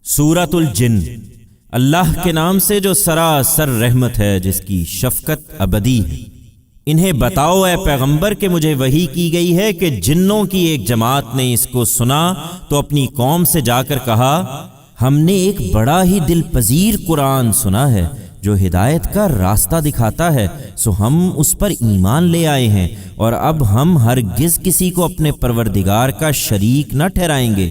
سورۃ الجن۔ اللہ کے نام سے جو سراسر رحمت ہے، جس کی شفقت ابدی ہے۔ انہیں بتاؤ اے پیغمبر کہ مجھے وحی کی گئی ہے کہ جنوں کی ایک جماعت نے اس کو سنا تو اپنی قوم سے جا کر کہا، ہم نے ایک بڑا ہی دل پذیر قرآن سنا ہے جو ہدایت کا راستہ دکھاتا ہے، سو ہم اس پر ایمان لے آئے ہیں، اور اب ہم ہرگز کسی کو اپنے پروردگار کا شریک نہ ٹھہرائیں گے۔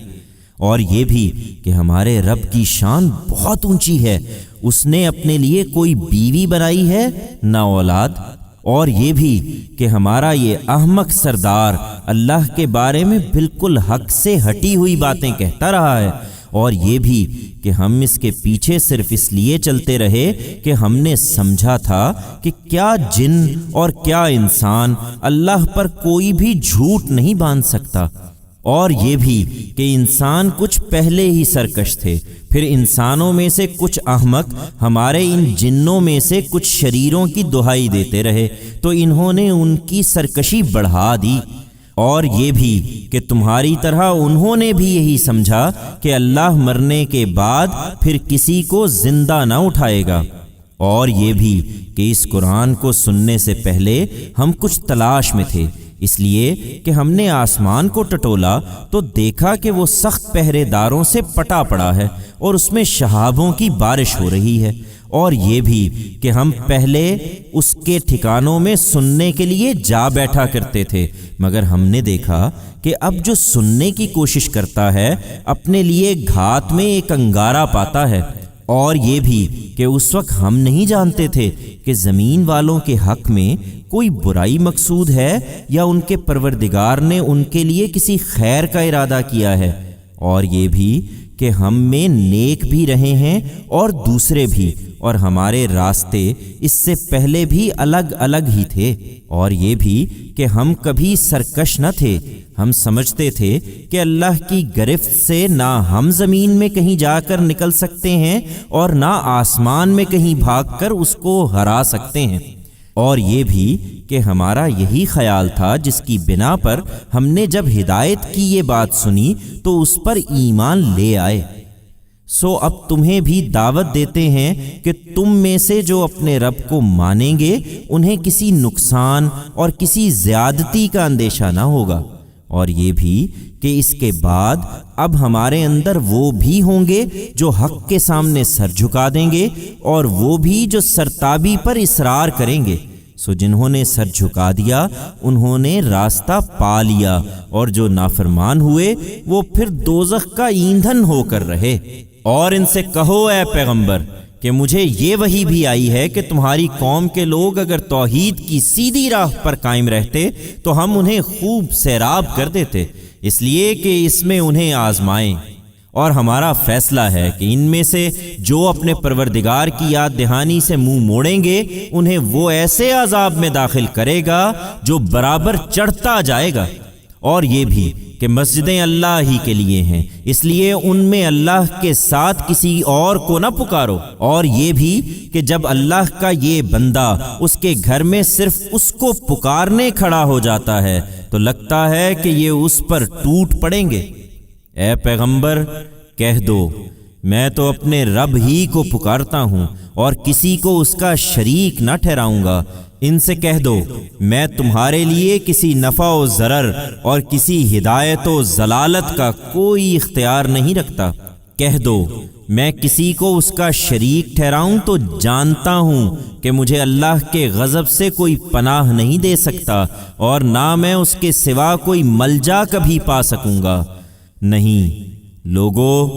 اور یہ بھی کہ ہمارے رب کی شان بہت اونچی ہے، اس نے اپنے لیے کوئی بیوی بنائی ہے نہ اولاد۔ اور یہ بھی کہ ہمارا یہ احمق سردار اللہ کے بارے میں بالکل حق سے ہٹی ہوئی باتیں کہتا رہا ہے۔ اور یہ بھی کہ ہم اس کے پیچھے صرف اس لیے چلتے رہے کہ ہم نے سمجھا تھا کہ کیا جن اور کیا انسان اللہ پر کوئی بھی جھوٹ نہیں باندھ سکتا۔ اور یہ بھی کہ انسان کچھ پہلے ہی سرکش تھے، پھر انسانوں میں سے کچھ احمق ہمارے ان جنوں میں سے کچھ شریروں کی دہائی دیتے رہے تو انہوں نے ان کی سرکشی بڑھا دی۔ اور یہ بھی کہ تمہاری طرح انہوں نے بھی یہی سمجھا کہ اللہ مرنے کے بعد پھر کسی کو زندہ نہ اٹھائے گا۔ اور یہ بھی کہ اس قرآن کو سننے سے پہلے ہم کچھ تلاش میں تھے، اس لیے کہ ہم نے آسمان کو ٹٹولا تو دیکھا کہ وہ سخت پہرے داروں سے پٹا پڑا ہے اور اس میں شہابوں کی بارش ہو رہی ہے۔ اور یہ بھی کہ ہم پہلے اس کے ٹھکانوں میں سننے کے لیے جا بیٹھا کرتے تھے، مگر ہم نے دیکھا کہ اب جو سننے کی کوشش کرتا ہے اپنے لیے گھات میں ایک انگارہ پاتا ہے۔ اور یہ بھی کہ اس وقت ہم نہیں جانتے تھے کہ زمین والوں کے حق میں کوئی برائی مقصود ہے یا ان کے پروردگار نے ان کے لیے کسی خیر کا ارادہ کیا ہے۔ اور یہ بھی کہ ہم میں نیک بھی رہے ہیں اور دوسرے بھی، اور ہمارے راستے اس سے پہلے بھی الگ الگ ہی تھے۔ اور یہ بھی کہ ہم کبھی سرکش نہ تھے، ہم سمجھتے تھے کہ اللہ کی گرفت سے نہ ہم زمین میں کہیں جا کر نکل سکتے ہیں اور نہ آسمان میں کہیں بھاگ کر اس کو ہرا سکتے ہیں۔ اور یہ بھی کہ ہمارا یہی خیال تھا جس کی بنا پر ہم نے جب ہدایت کی یہ بات سنی تو اس پر ایمان لے آئے۔ سو اب تمہیں بھی دعوت دیتے ہیں کہ تم میں سے جو اپنے رب کو مانیں گے انہیں کسی نقصان اور کسی زیادتی کا اندیشہ نہ ہوگا۔ اور یہ بھی کہ اس کے بعد اب ہمارے اندر وہ بھی ہوں گے جو حق کے سامنے سر جھکا دیں گے، اور وہ بھی جو سرتابی پر اصرار کریں گے۔ سو جنہوں نے سر جھکا دیا انہوں نے راستہ پا لیا، اور جو نافرمان ہوئے وہ پھر دوزخ کا ایندھن ہو کر رہے۔ اور ان سے کہو اے پیغمبر کہ مجھے یہ وحی بھی آئی ہے کہ تمہاری قوم کے لوگ اگر توحید کی سیدھی راہ پر قائم رہتے تو ہم انہیں خوب سیراب کر دیتے، اس لیے کہ اس میں انہیں آزمائیں۔ اور ہمارا فیصلہ ہے کہ ان میں سے جو اپنے پروردگار کی یاد دہانی سے منہ موڑیں گے انہیں وہ ایسے عذاب میں داخل کرے گا جو برابر چڑھتا جائے گا۔ اور یہ بھی کہ مسجدیں اللہ ہی کے لیے ہیں، اس لیے ان میں اللہ کے ساتھ کسی اور کو نہ پکارو۔ اور یہ بھی کہ جب اللہ کا یہ بندہ اس کے گھر میں صرف اس کو پکارنے کھڑا ہو جاتا ہے تو لگتا ہے کہ یہ اس پر ٹوٹ پڑیں گے۔ اے پیغمبر کہہ دو، میں تو اپنے رب ہی کو پکارتا ہوں اور کسی کو اس کا شریک نہ ٹھہراؤں گا۔ ان سے کہہ دو، میں تمہارے لیے کسی نفع و ضرر اور کسی ہدایت و ضلالت کا کوئی اختیار نہیں رکھتا۔ کہہ دو، میں کسی کو اس کا شریک ٹھہراؤں تو جانتا ہوں کہ مجھے اللہ کے غضب سے کوئی پناہ نہیں دے سکتا، اور نہ میں اس کے سوا کوئی ملجا کبھی پا سکوں گا۔ نہیں لوگو،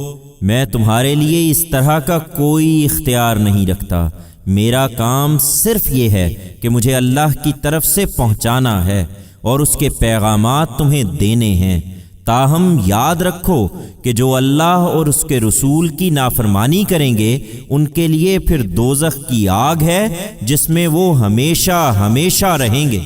میں تمہارے لیے اس طرح کا کوئی اختیار نہیں رکھتا۔ میرا کام صرف یہ ہے کہ مجھے اللہ کی طرف سے پہنچانا ہے اور اس کے پیغامات تمہیں دینے ہیں۔ تاہم یاد رکھو کہ جو اللہ اور اس کے رسول کی نافرمانی کریں گے ان کے لیے پھر دوزخ کی آگ ہے جس میں وہ ہمیشہ ہمیشہ رہیں گے۔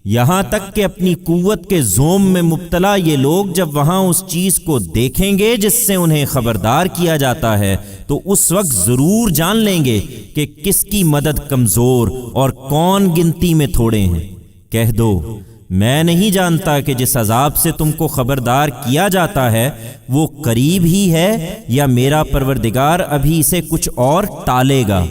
یہاں تک کہ اپنی قوت کے زوم میں مبتلا یہ لوگ جب وہاں اس چیز کو دیکھیں گے جس سے انہیں خبردار کیا جاتا ہے تو اس وقت ضرور جان لیں گے کہ کس کی مدد کمزور اور کون گنتی میں تھوڑے ہیں۔ کہہ دو، میں نہیں جانتا کہ جس عذاب سے تم کو خبردار کیا جاتا ہے وہ قریب ہی ہے یا میرا پروردگار ابھی اسے کچھ اور ٹالے گا۔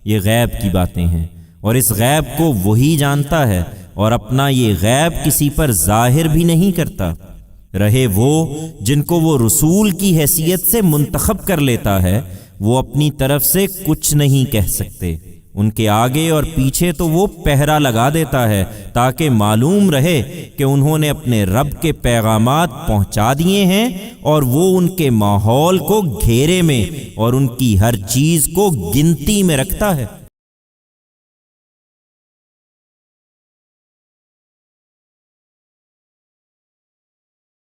یہ غیب کی باتیں ہیں اور اس غیب کو وہی جانتا ہے اور اپنا یہ غیب کسی پر ظاہر بھی نہیں کرتا۔ رہے وہ جن کو وہ رسول کی حیثیت سے منتخب کر لیتا ہے، وہ اپنی طرف سے کچھ نہیں کہہ سکتے۔ ان کے آگے اور پیچھے تو وہ پہرا لگا دیتا ہے تاکہ معلوم رہے کہ انہوں نے اپنے رب کے پیغامات پہنچا دیے ہیں اور وہ ان کے ماحول کو گھیرے میں اور ان کی ہر چیز کو گنتی میں رکھتا ہے۔